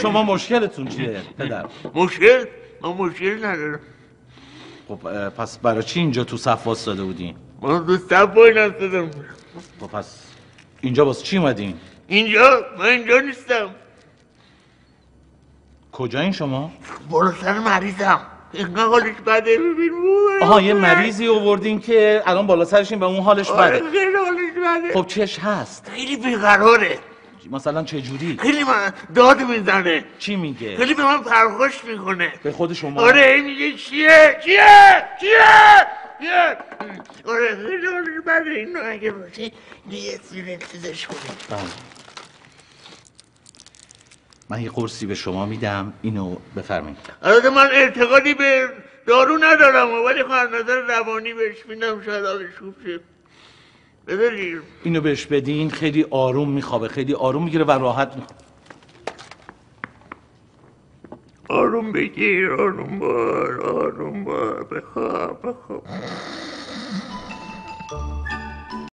شما مشکلتون چیه پدر؟ مشکل؟ من مشکل ندارم. خب پس برای چی اینجا تو صف واسطاده بودین؟ من تو صف وای نستادم. خب پس اینجا واسه چی اومدین؟ من اینجا نیستم. کجا این شما؟ بالا سر مریضم. اینقدر حالش بده ببین. آها یه مریضی آوردین که الان بالا سرشین به اون حالش بده. خیلی حالش بده. خب چش هست؟ خیلی بیقراره. مثلا چه جوری؟ خیلی من داد میزنه. چی میگه؟ خیلی به من پرخوش میکنه. به خود شما؟ آره میگه چیه؟ آره خیلی حالش بده. اینو اگه باشه یه سیره چیزش کنیم. من یه قرصی به شما میدم اینو بفرمایید. البته من اعتقادی به دارو ندارم ولی خب از نظر روانی بهش میدم شاید حالش خوب شه. ببریم اینو بهش بدین خیلی آروم میخوابه، خیلی آروم میگیره و راحت میخوابه. آروم بگیر، آروم بار، بخواب.